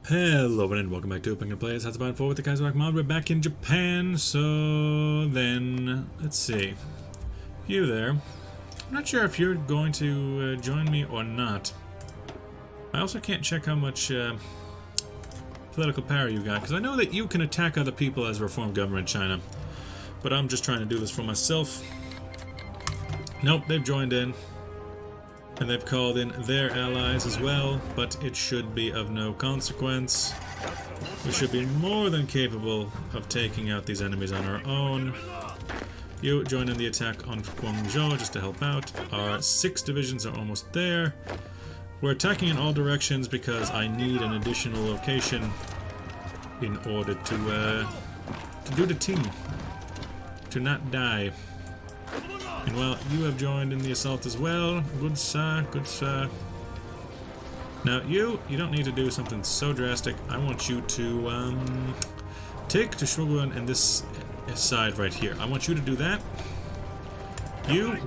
Hello and welcome back to Open Plays. How's about forward with the Kaiserreich mod? We're back in Japan, so then let's see. You there. I'm not sure if you're going to join me or not. I also can't check how much political power you got, because I know that you can attack other people as reformed government in China. But I'm just trying to do this for myself. Nope, they've joined in. And they've called in their allies as well, but it should be of no consequence. We should be more than capable of taking out these enemies on our own. You join in the attack on Guangzhou just to help out. Our 6 divisions are almost there. We're attacking in all directions because I need an additional location in order to do the team. To not die. And well, you have joined in the assault as well. Good sir, good sir. Now you don't need to do something so drastic. I want you to take to Shogun and this side right here. I want you to do that. You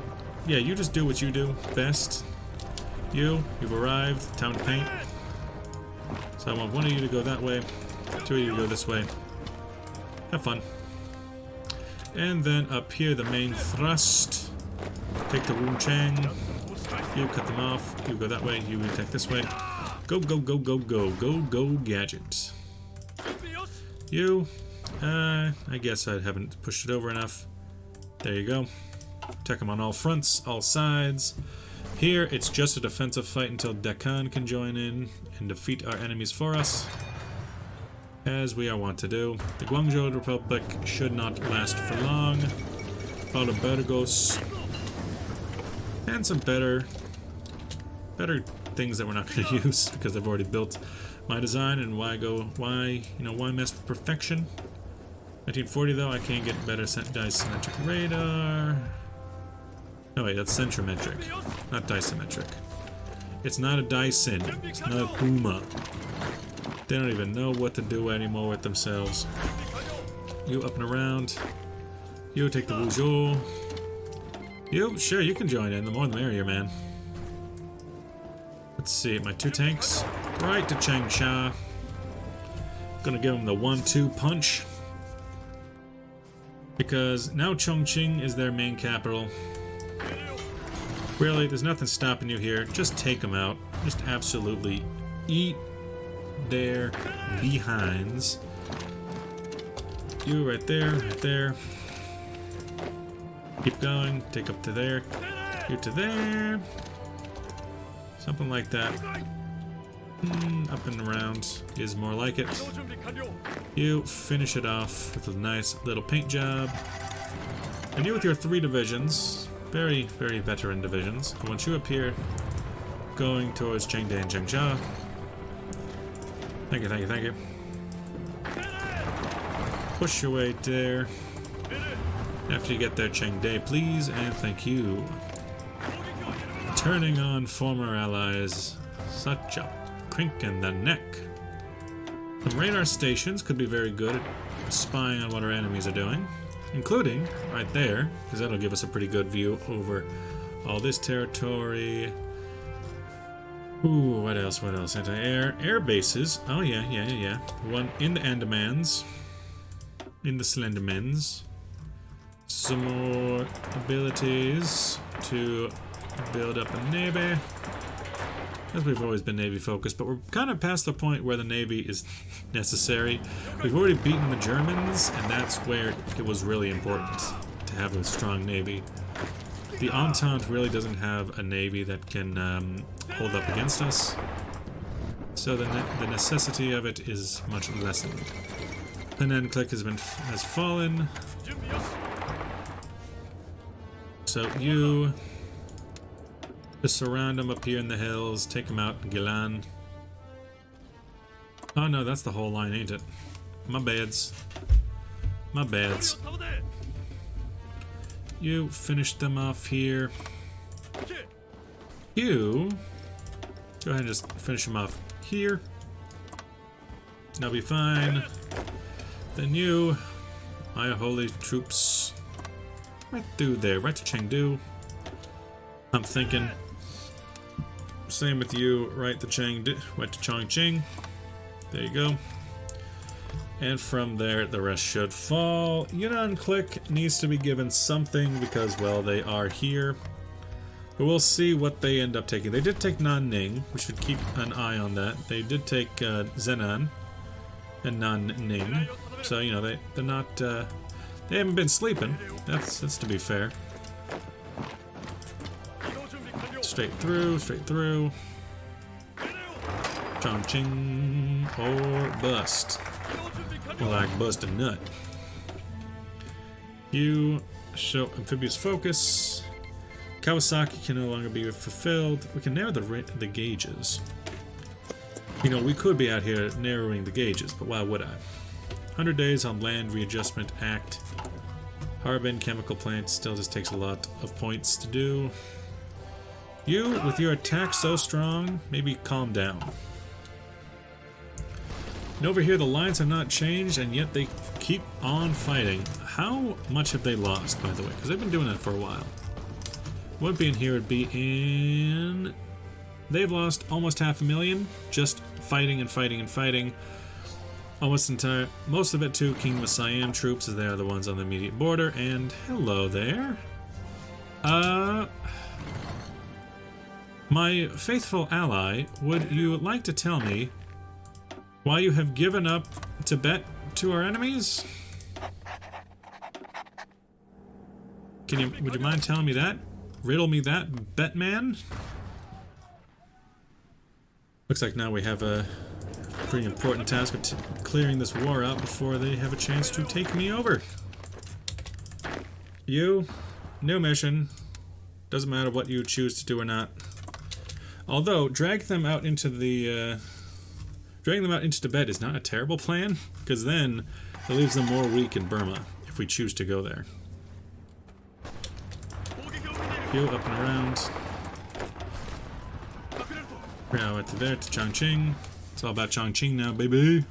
just do what you do best. You've arrived. Time to paint. So I want one of you to go that way. 2 of you to go this way. Have fun. And then up here, the main thrust. Take the Wuchang. You cut them off. You go that way. You attack this way. Go, go, go, go, go. Go, go, gadget. You. I guess I haven't pushed it over enough. There you go. Attack them on all fronts, all sides. Here, it's just a defensive fight until Deccan can join in and defeat our enemies for us. As we are wont to do. The Guangzhou Republic should not last for long. Follow Burgos. And some better things that we're not going to use because I've already built my design. And why mess with perfection? 1940 though, I can't get better disymmetric radar. No wait, that's centrometric, not disymmetric. It's not a Dyson. It's not a Puma. They don't even know what to do anymore with themselves. You up and around. You take the Wuzhou. You, sure, you can join in. The more the merrier, man. Let's see, my 2 tanks. Right to Changsha. Gonna give them the 1-2 punch. Because now Chongqing is their main capital. Really, there's nothing stopping you here. Just take them out. Just absolutely eat their behinds. You right there, right there. Keep going, take up to there, you to there. Something like that. Up and around is more like it. You finish it off with a nice little paint job. And you with your 3 divisions, very, very veteran divisions. I want you up here going towards Chengde and Changsha. Thank you, thank you, thank you. Push your way there. After you get there, Chengde, please, and thank you. Turning on former allies. Such a crink in the neck. The radar stations could be very good at spying on what our enemies are doing. Including, right there, because that'll give us a pretty good view over all this territory. Ooh, what else? What else? Anti-air. Air bases. Oh, yeah. One in the Andamans. In the Slendermans. Some more abilities to build up a navy. Because we've always been navy focused, but we're kind of past the point where the navy is necessary. We've already beaten the Germans, and that's where it was really important to have a strong navy. The Entente really doesn't have a navy that can hold up against us, so the necessity of it is much lessened. Henan Click has fallen. So you just surround them up here in the hills, take them out in Gilan. Oh no, that's the whole line, ain't it? My bads. My bads. You finish them off here. You go ahead and just finish them off here. That'll be fine. Then you, my holy troops, right through there, right to Chengdu. I'm thinking Same with you, right to Chongqing. There you go. And from there, the rest should fall. Yunnan Click needs to be given something because, well, they are here. But we'll see what they end up taking. They did take Nanning. We should keep an eye on that. They did take Zenan and Nanning. So, you know, they're not... they haven't been sleeping. That's to be fair. Straight through, straight through. Chongqing or bust. Or like bust a nut. You show amphibious focus. Kawasaki can no longer be fulfilled. We can narrow the gauges. You know, we could be out here narrowing the gauges, but why would I? 100 days on Land Readjustment Act. Harbin Chemical Plant still just takes a lot of points to do. You, with your attack so strong, maybe calm down. And over here, the lines have not changed, and yet they keep on fighting. How much have they lost, by the way? Because they've been doing that for a while. Wouldn't be in here, it'd be in... They've lost almost 500,000, just fighting and fighting and fighting. Almost entire... Most of it to Kingdom of Siam troops, as they are the ones on the immediate border. And hello there. My faithful ally, would you like to tell me why you have given up Tibet to our enemies? Would you mind telling me that? Riddle me that, Betman? Looks like now we have a pretty important task of clearing this war out before they have a chance to take me over. You, new mission. Doesn't matter what you choose to do or not. Although, dragging them out into Tibet is not a terrible plan, because then it leaves them more weak in Burma, if we choose to go there. You up and around. Now to there, to Chongqing. It's all about Chongqing now, baby.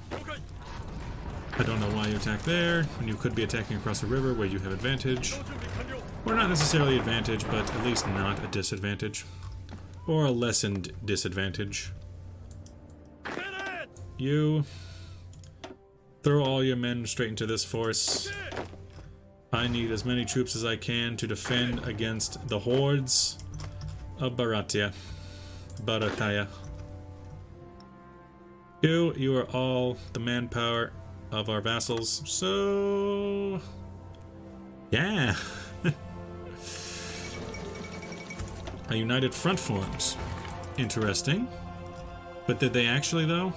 I don't know why you attack there, when you could be attacking across the river where you have advantage. Or not necessarily advantage, but at least not a disadvantage. Or a lessened disadvantage. You throw all your men straight into this force. I need as many troops as I can to defend against the hordes of Bharataya. You are all the manpower of our vassals, so... yeah. A united front forms. Interesting. But did they actually, though?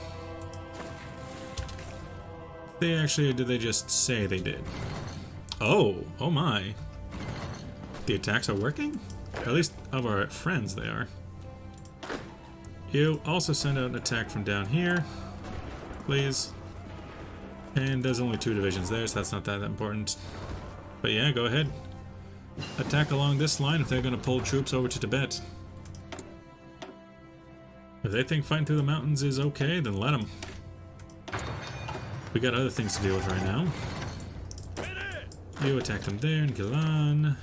They actually, or did they just say they did? Oh my. The attacks are working? At least of our friends they are. You also send out an attack from down here, please. And there's only 2 divisions there, so that's not that important. But yeah, go ahead. Attack along this line if they're going to pull troops over to Tibet. If they think fighting through the mountains is okay, then let them. We got other things to deal with right now. You attack them there in Gilan.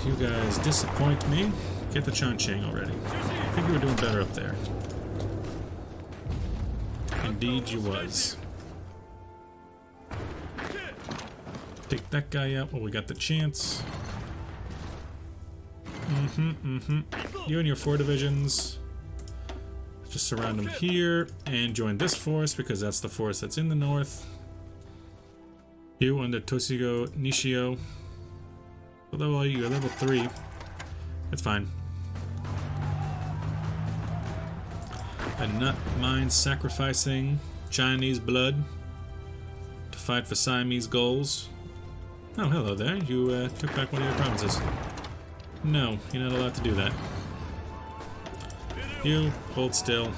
You guys disappoint me. Get the Chongqing already. I think you were doing better up there. Indeed you was. Take that guy out while we got the chance. You and your 4 divisions. Just surround them here and join this force because that's the force that's in the north. You under Toshigo Nishio. Although you're level 3. That's fine. I do not mind sacrificing Chinese blood to fight for Siamese goals. Oh, hello there. You took back one of your provinces. No, you're not allowed to do that. You, hold still.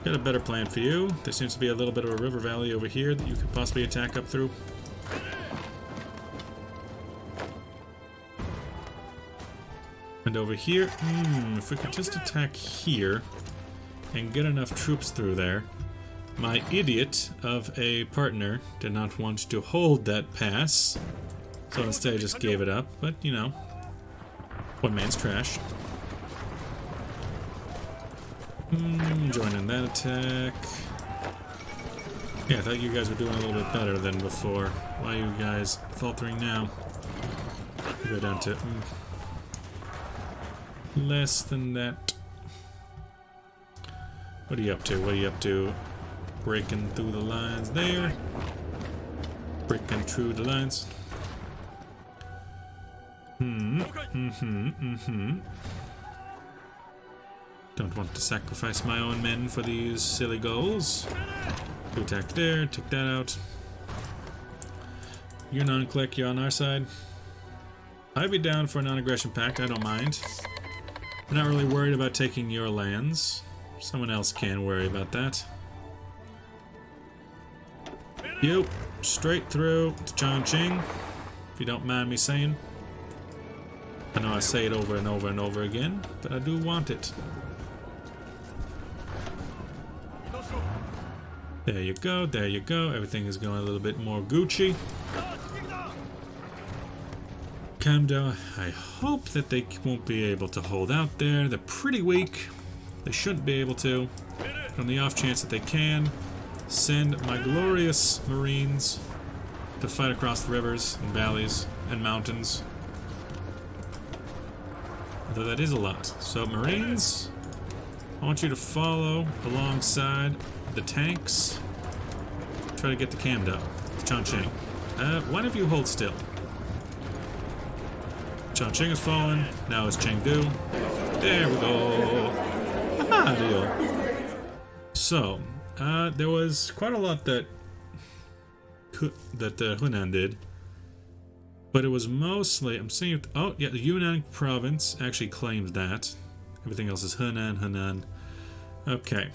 Got a better plan for you. There seems to be a little bit of a river valley over here that you could possibly attack up through. And over here, if we could just attack here and get enough troops through there. My idiot of a partner did not want to hold that pass, so instead I just gave it up, but you know, one man's trash. Join in that attack. Yeah, I thought you guys were doing a little bit better than before. Why are you guys faltering now? Go down to less than that. What are you up to? What are you up to? Breaking through the lines there. Breaking through the lines. Don't want to sacrifice my own men for these silly goals. Two attack there, take that out. You non-click, you're on our side. I'd be down for a non-aggression pact, I don't mind. I'm not really worried about taking your lands. Someone else can worry about that. You, straight through to Chongqing, if you don't mind me saying. I know I say it over and over and over again, but I do want it. There you go, there you go. Everything is going a little bit more Gucci. Kamdo, I hope that they won't be able to hold out there. They're pretty weak. They shouldn't be able to. On the off chance that they can, send my glorious Marines to fight across the rivers and valleys and mountains. Although that is a lot. So Marines, I want you to follow alongside the tanks. Try to get the Kamdo. Chongqing. One of you hold still. Chongqing has fallen. Now it's Chengdu. There we go. Aha, deal. So, there was quite a lot that Hunan did, but it was mostly. I'm seeing. Oh, yeah, the Yunnan province actually claims that. Everything else is Hunan. Okay.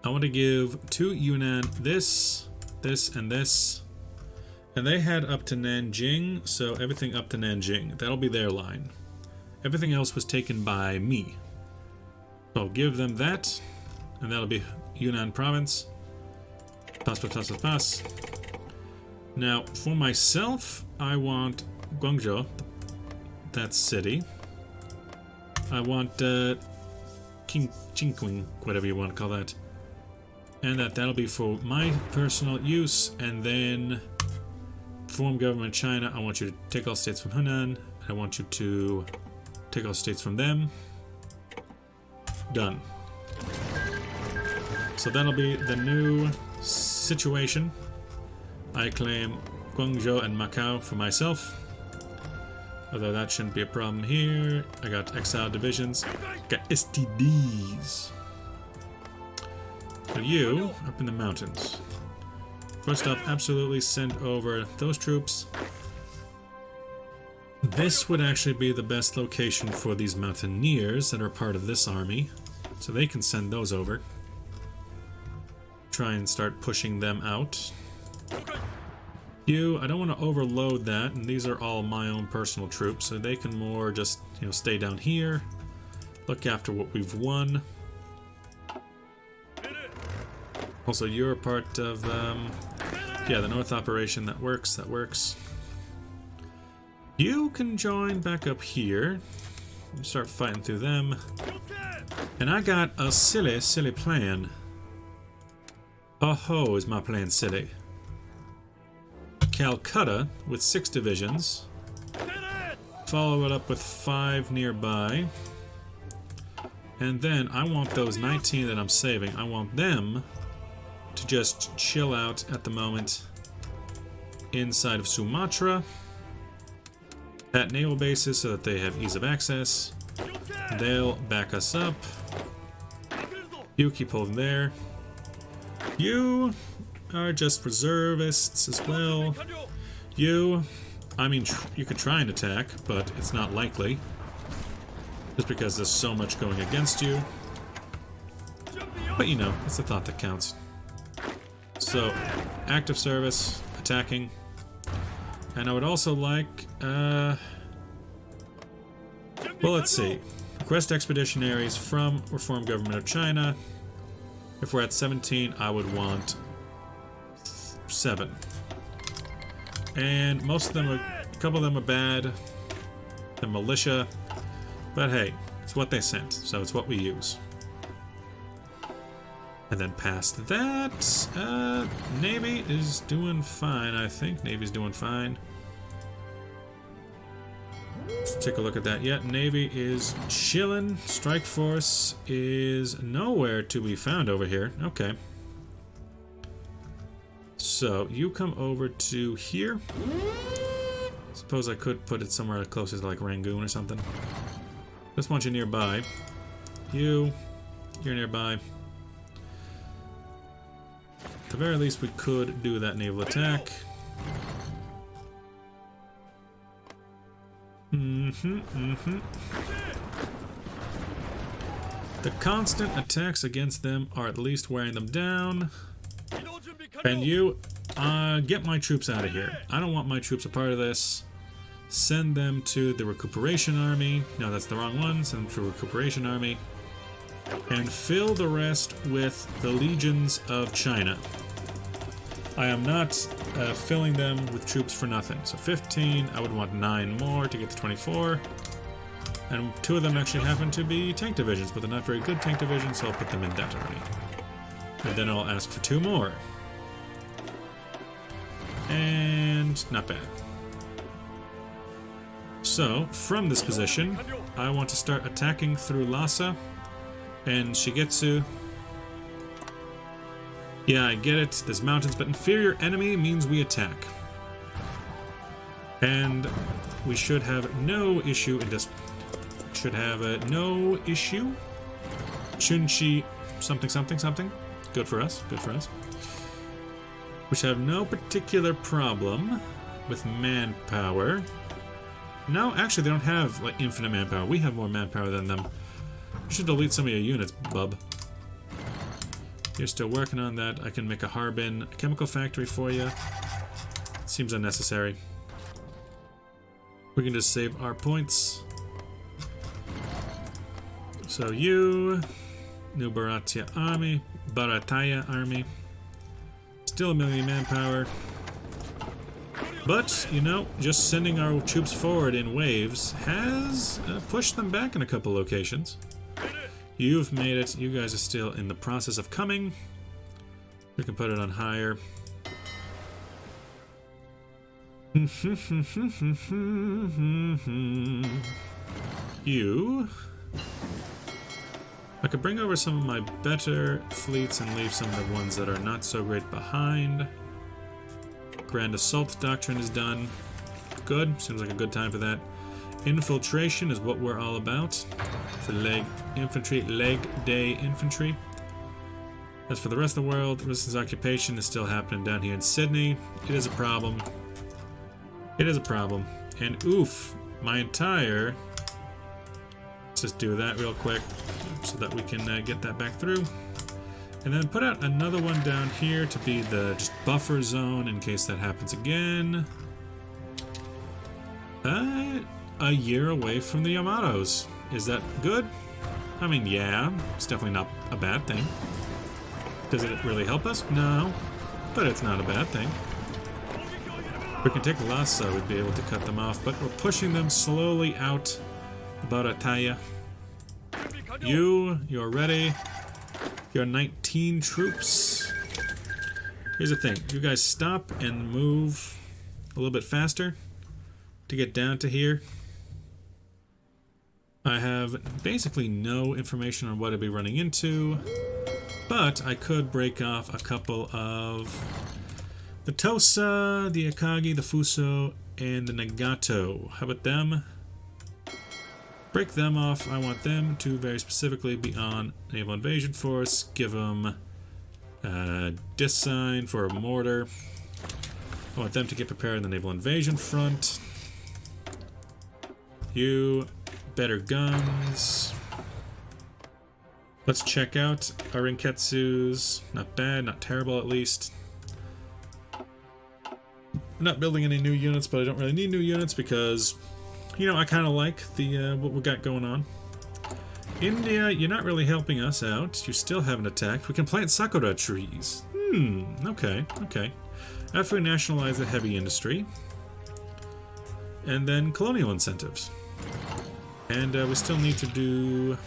I want to give to Yunnan this, and this. And they had up to Nanjing, so everything up to Nanjing. That'll be their line. Everything else was taken by me. So I'll give them that, and that'll be Yunnan province. Pass. Now, for myself, I want Guangzhou, that city. I want Qingqing, whatever you want to call that. And that'll be for my personal use, and then form government China. I want you to take all states from Hunan. I want you to take all states from them. Done. So that'll be the new situation. I claim Guangzhou and Macau for myself. Although that shouldn't be a problem here. I got exile divisions. Got STDs. So you, up in the mountains. First off, absolutely send over those troops. This would actually be the best location for these mountaineers that are part of this army. So they can send those over. Try and start pushing them out. You, I don't want to overload that, and these are all my own personal troops, so they can more just, stay down here. Look after what we've won. Also, you're part of, yeah, the North operation. That works. You can join back up here. Start fighting through them. And I got a silly plan. Oh, is my plan silly? Calcutta with 6 divisions. Follow it up with 5 nearby. And then I want those 19 that I'm saving. I want them to just chill out at the moment inside of Sumatra at naval bases so that they have ease of access. They'll back us up. You keep holding there. You are just reservists as well. You, I mean, you could try and attack, but it's not likely. Just because there's so much going against you. But it's the thought that counts. So, active service, attacking. And I would also like, well, let's see. Request expeditionaries from Reformed Government of China. If we're at 17, I would want 7. And most of them are, a couple of them are bad. The militia. But hey, it's what they sent, so it's what we use. And then past that, Navy is doing fine, I think. Navy's doing fine. Let's take a look at that. Yeah, Navy is chilling. Strike Force is nowhere to be found over here. Okay. So, you come over to here. Suppose I could put it somewhere closer to like Rangoon or something. Just want you nearby. You're nearby. At the very least, we could do that naval attack. The constant attacks against them are at least wearing them down. And you, get my troops out of here. I don't want my troops a part of this. Send them to the Recuperation Army. No, that's the wrong one. Send them to Recuperation Army. And fill the rest with the legions of China. I am not filling them with troops for nothing. So 15, I would want 9 more to get to 24. And 2 of them actually happen to be tank divisions, but they're not very good tank divisions, so I'll put them in that army. And then I'll ask for 2 more. And not bad. So, from this position, I want to start attacking through Lhasa and Shigetsu. Yeah, I get it, there's mountains, but inferior enemy means we attack. And we should have no issue in this. Should have no issue. Chunchi something something something. Good for us, good for us. We should have no particular problem with manpower. No, actually they don't have like infinite manpower. We have more manpower than them. You should delete some of your units, bub. You're still working on that. I can make a Harbin chemical factory for you. Seems unnecessary. We can just save our points. So you, New Bharataya Army. Still 1 million manpower. But, you know, just sending our troops forward in waves has pushed them back in a couple locations. You've made it. You guys are still in the process of coming. We can put it on higher. You... I could bring over some of my better fleets and leave some of the ones that are not so great behind. Grand Assault Doctrine is done. Good. Seems like a good time for that. Infiltration is what we're all about. For leg infantry, leg day infantry. As for the rest of the world, resistance occupation is still happening down here in Sydney. It is a problem. It is a problem. And oof, my entire... Let's just do that real quick so that we can get that back through. And then put out another one down here to be the just buffer zone in case that happens again. A year away from the Yamatos. Is that good? I mean, yeah, it's definitely not a bad thing. Does it really help us? No, but it's not a bad thing. If we can take Lhasa, we'd be able to cut them off, but we're pushing them slowly out. Bharataya. You're ready. You're 19 troops. Here's the thing. You guys stop and move a little bit faster to get down to here. I have basically no information on what I'd be running into, but I could break off a couple of the Tosa, the Akagi, the Fuso, and the Nagato. How about them? Break them off. I want them to very specifically be on Naval Invasion Force. Give them a disc sign for a mortar. I want them to get prepared on the Naval Invasion front. You, better guns. Let's check out our Rinketsus. Not bad, not terrible at least. I'm not building any new units, but I don't really need new units because... You know, I kind of like the what we got going on. India, you're not really helping us out. You still haven't attacked. We can plant sakura trees. Okay, okay. After we nationalize the heavy industry. And then colonial incentives. And we still need to do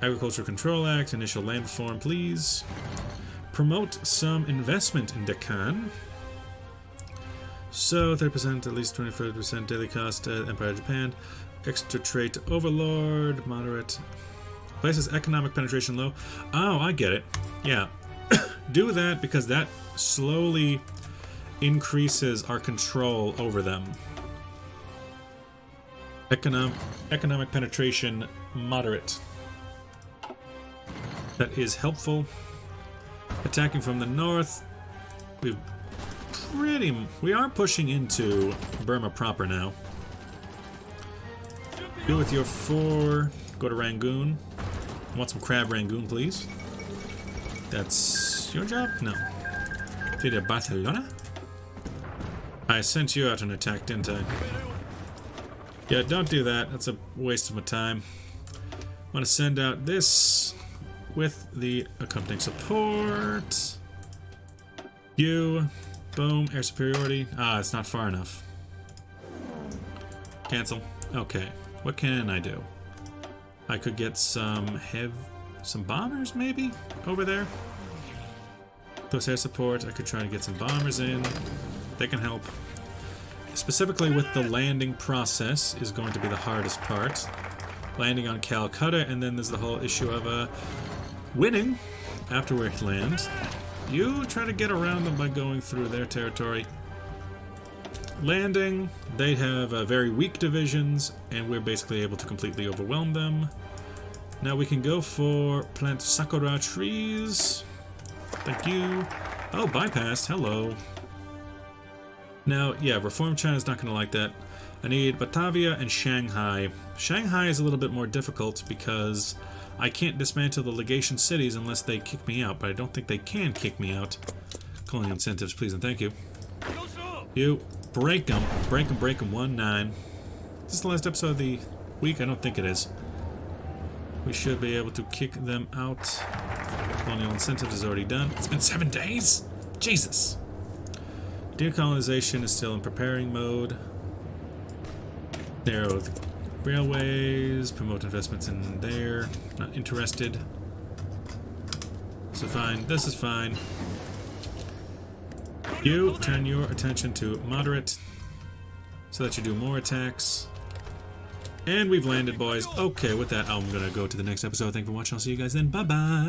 Agricultural Control Act, initial land reform, please. Promote some investment in Deccan. So 30%, at least 25% daily cost, Empire of Japan. Extra trait overlord, moderate. Places economic penetration low. Oh, I get it. Yeah. Do that because that slowly increases our control over them. Economic penetration moderate. That is helpful. Attacking from the north. We are pushing into Burma proper now. Deal with your 4. Go to Rangoon. I want some crab Rangoon, please. That's your job? No. Did Barcelona? I sent you out an attack, didn't I? Yeah, don't do that. That's a waste of my time. I want to send out this with the accompanying support. You. Boom. Air superiority. Ah, it's not far enough. Cancel. Okay. What can I do? I could get some bombers, maybe? Over there? Close air support. I could try to get some bombers in. They can help. Specifically with the landing process is going to be the hardest part. Landing on Calcutta, and then there's the whole issue of winning after we land. You try to get around them by going through their territory. Landing, they have very weak divisions, and we're basically able to completely overwhelm them. Now we can go for plant sakura trees. Thank you. Oh, bypassed. Hello. Now, yeah, Reform China's not going to like that. I need Batavia and Shanghai. Shanghai is a little bit more difficult because I can't dismantle the legation cities unless they kick me out, but I don't think they can kick me out. Colonial incentives, please and thank you. You, break them. Break them, 1-9. Is this the last episode of the week? I don't think it is. We should be able to kick them out. Colonial incentives is already done. It's been 7 days? Jesus. Decolonization is still in preparing mode. Narrow the railways, promote investments in there. Not interested. So fine, this is fine. You turn your attention to moderate so that you do more attacks. And we've landed, boys. Okay, with that, I'm gonna go to the next episode. Thank you for watching. I'll see you guys then. Bye-bye.